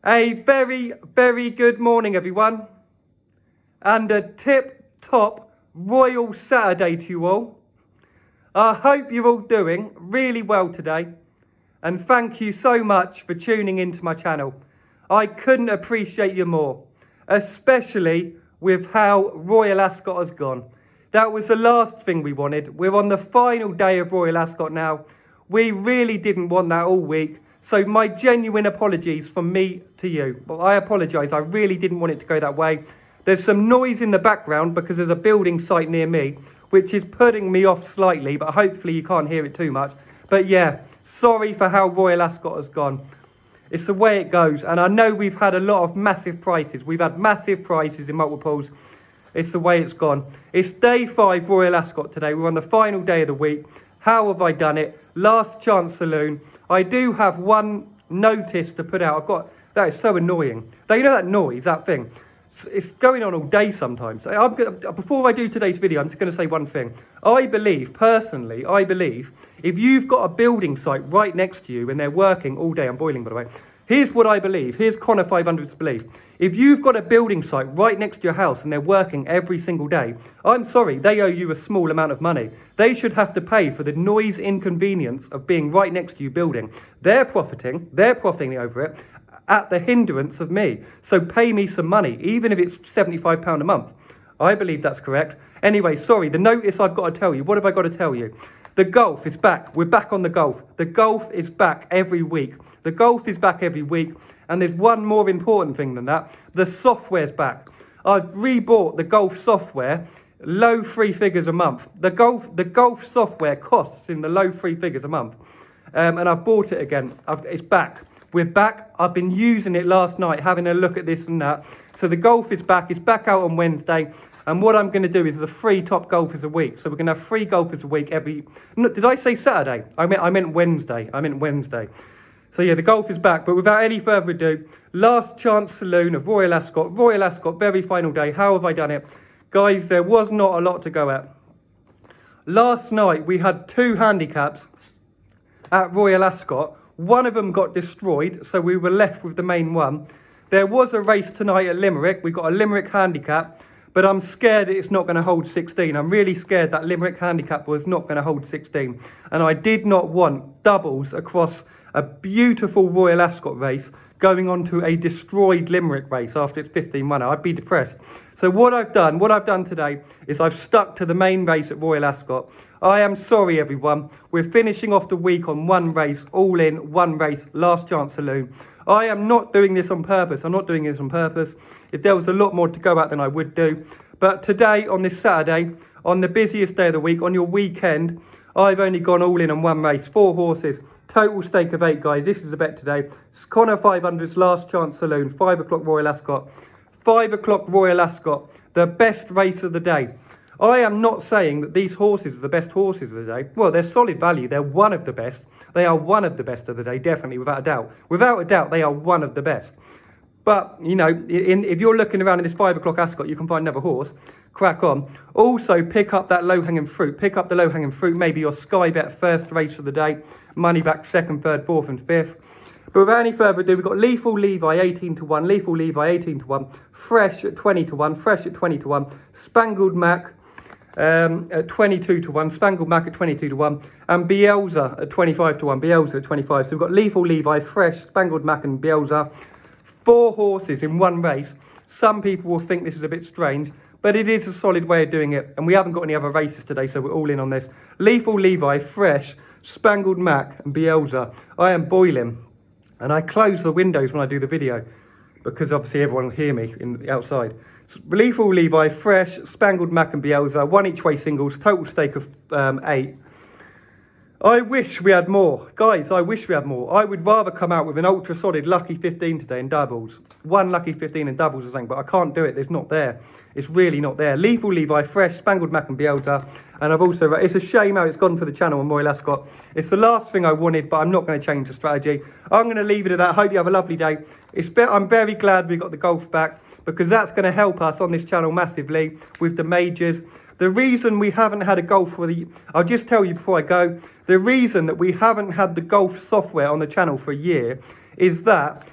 A very, very good morning, everyone. And a tip-top Royal Saturday to you all. I hope you're all doing really well today. And thank you so much for tuning into my channel. I couldn't appreciate you more, especially with how Royal Ascot has gone. That was the last thing we wanted. We're on the final day of Royal Ascot now. We really didn't want that all week. So my genuine apologies from me to you. Well, I apologise. I really didn't want it to go that way. There's some noise in the background because there's a building site near me, which is putting me off slightly, but hopefully you can't hear it too much. But yeah, sorry for how Royal Ascot has gone. It's the way it goes. And I know we've had a lot of massive prices. We've had massive prices in multiples. It's the way it's gone. It's day 5 Royal Ascot today. We're on the final day of the week. How have I done it? Last chance saloon. I do have one notice to put out. That is so annoying. You know that noise, that thing? It's going on all day sometimes. Before I do today's video, I'm just going to say one thing. Personally, I believe, if you've got a building site right next to you and they're working all day, I'm boiling by the way, here's what I believe, here's Connor 500's belief. If you've got a building site right next to your house and they're working every single day, I'm sorry, they owe you a small amount of money. They should have to pay for the noise inconvenience of being right next to you building. They're profiting over it at the hindrance of me. So pay me some money, even if it's £75 a month. I believe that's correct. Anyway, sorry, the notice I've got to tell you. What have I got to tell you? The golf is back. We're back on the golf. The golf is back every week. The golf is back every week. And there's one more important thing than that. The software's back. I've rebought the golf software, low 3 figures a month. The golf software costs in the low 3 figures a month. And I've bought it again. It's back. We're back. I've been using it last night, having a look at this and that. So the golf is back. It's back out on Wednesday. And what I'm going to do is the 3 top golfers a week. So we're going to have 3 golfers a week every... No, did I say Saturday? I meant Wednesday. So yeah, the golf is back, but without any further ado, last chance saloon of Royal Ascot. Royal Ascot, very final day. How have I done it? Guys, there was not a lot to go at. Last night, we had 2 handicaps at Royal Ascot. One of them got destroyed, so we were left with the main one. There was a race tonight at Limerick. We got a Limerick handicap, but I'm scared it's not going to hold 16. I'm really scared that Limerick handicap was not going to hold 16. And I did not want doubles across a beautiful Royal Ascot race going on to a destroyed Limerick race after it's 15-1. I'd be depressed. So what I've done today is I've stuck to the main race at Royal Ascot. I am sorry, everyone. We're finishing off the week on one race, all in, one race, last chance saloon. I am not doing this on purpose. I'm not doing this on purpose. If there was a lot more to go at than I would do. But today, on this Saturday, on the busiest day of the week, on your weekend, I've only gone all in on one race, 4 horses. Total stake of 8, guys. This is the bet today. Connor 500's last chance saloon, 5 o'clock Royal Ascot. 5 o'clock Royal Ascot, the best race of the day. I am not saying that these horses are the best horses of the day. Well, they're solid value. They're one of the best. They are one of the best of the day, definitely, without a doubt. Without a doubt, they are one of the best. But, you know, if you're looking around in this 5 o'clock Ascot, you can find another horse. Crack on. Also, pick up that low-hanging fruit. Pick up the low-hanging fruit. Maybe your Sky Bet first race of the day. Money back 2nd, 3rd, 4th and 5th. But without any further ado, we've got Lethal Levi 18-1. Lethal Levi 18-1. Fresh at 20-1. Fresh at 20-1. Spangled Mac at 22-1. Spangled Mac at 22-1. And BIELSA at 25-1. BIELSA at 25. So we've got Lethal Levi, Fresh, Spangled Mac and BIELSA. 4 horses in one race. Some people will think this is a bit strange, but it is a solid way of doing it. And we haven't got any other races today, so we're all in on this. Lethal Levi, Fresh, Spangled Mac and BIELSA. I am boiling. And I close the windows when I do the video, because obviously everyone will hear me in the outside. Lethal Levi, Fresh, Spangled Mac and BIELSA. 1 each way singles. Total stake of 8. I wish we had more. Guys, I wish we had more. I would rather come out with an ultra solid lucky 15 today in doubles. 1 lucky 15 in doubles or something, but I can't do it. It's not there. It's really not there. Lethal Levi, Fresh, Spangled Mac and BIELSA. And I've also... It's a shame how it's gone for the channel on Royal Ascot. It's the last thing I wanted, but I'm not going to change the strategy. I'm going to leave it at that. Hope you have a lovely day. I'm very glad we got the golf back, because that's going to help us on this channel massively with the majors. The reason we haven't had a golf for the... I'll just tell you before I go. The reason that we haven't had the golf software on the channel for a year is that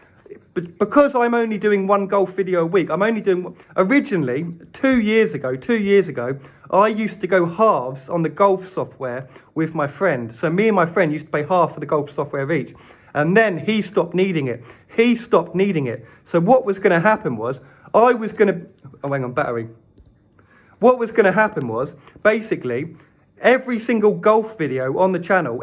because I'm only doing one golf video a week, I'm only doing, originally, 2 years ago, I used to go halves on the golf software with my friend. So me and my friend used to pay half for the golf software each. And then he stopped needing it. So what was going to happen was, oh, hang on, battery. What was going to happen was, basically, every single golf video on the channel,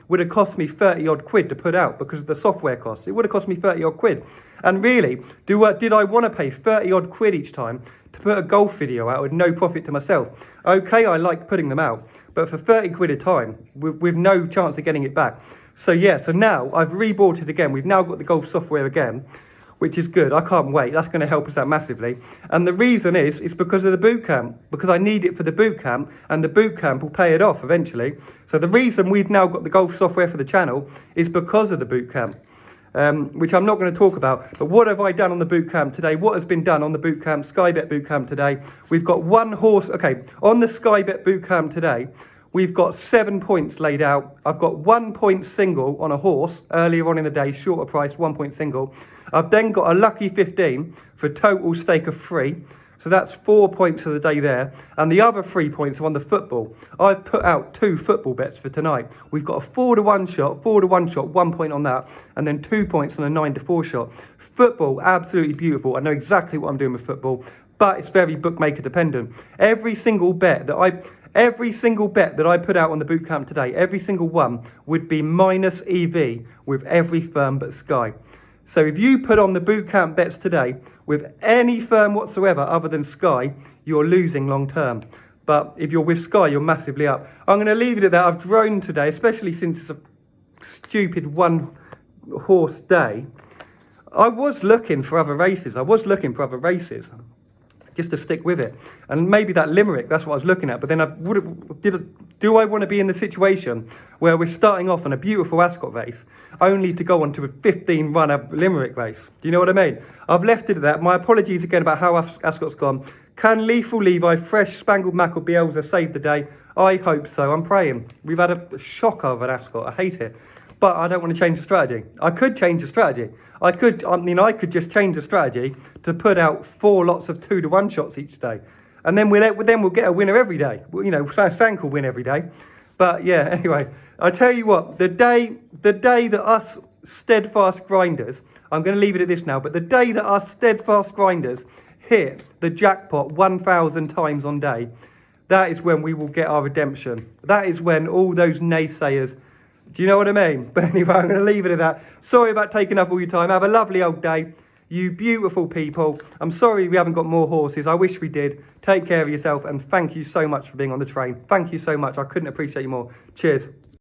would have cost me 30 odd quid to put out because of the software costs. It would have cost me 30 odd quid. And really, did I want to pay 30 odd quid each time to put a golf video out with no profit to myself? Okay, I like putting them out, but for 30 quid a time, with no chance of getting it back. So yeah, so now I've rebought it again. We've now got the golf software again, which is good. I can't wait. That's going to help us out massively. And the reason is, it's because of the boot camp, because I need it for the boot camp, and the boot camp will pay it off eventually. So the reason we've now got the golf software for the channel is because of the boot camp, which I'm not going to talk about. But what have I done on the boot camp today? What has been done on the boot camp, Sky Bet boot camp today? We've got one horse. Okay, on the Sky Bet boot camp today, we've got 7 points laid out. I've got 1 point single on a horse earlier on in the day, shorter price, 1 point single. I've then got a lucky 15 for a total stake of 3. So that's 4 points of the day there. And the other 3 points are on the football. I've put out 2 football bets for tonight. We've got a 4-to-1 shot, 1 point on that, and then 2 points on a 9-to-4 shot. Football, absolutely beautiful. I know exactly what I'm doing with football, but it's very bookmaker dependent. Every single bet that I put out on the boot camp today, every single one would be minus EV with every firm but Sky. So if you put on the boot camp bets today with any firm whatsoever other than Sky, you're losing long term. But if you're with Sky, you're massively up. I'm going to leave it at that. I've droned today, especially since it's a stupid one horse day. I was looking for other races. Just to stick with it. And maybe that Limerick, that's what I was looking at. But then do I want to be in the situation where we're starting off on a beautiful Ascot race only to go on to a 15-runner Limerick race? Do you know what I mean? I've left it at that. My apologies again about how Ascot's gone. Can Lethal Levi, Fresh, Spangled Mac or Bielsa save the day? I hope so. I'm praying. We've had a shocker of an Ascot. I hate it. But I don't want to change the strategy. I could change the strategy. I could just change the strategy to put out 4 lots of 2-to-1 shots each day, and then we'll get a winner every day. You know, Sank will win every day. But yeah, anyway, I tell you what, the day that us steadfast grinders, I'm going to leave it at this now. But the day that us steadfast grinders hit the jackpot 1,000 times on day, that is when we will get our redemption. That is when all those naysayers. Do you know what I mean? But anyway, I'm going to leave it at that. Sorry about taking up all your time. Have a lovely old day, you beautiful people. I'm sorry we haven't got more horses. I wish we did. Take care of yourself, and thank you so much for being on the train. Thank you so much. I couldn't appreciate you more. Cheers.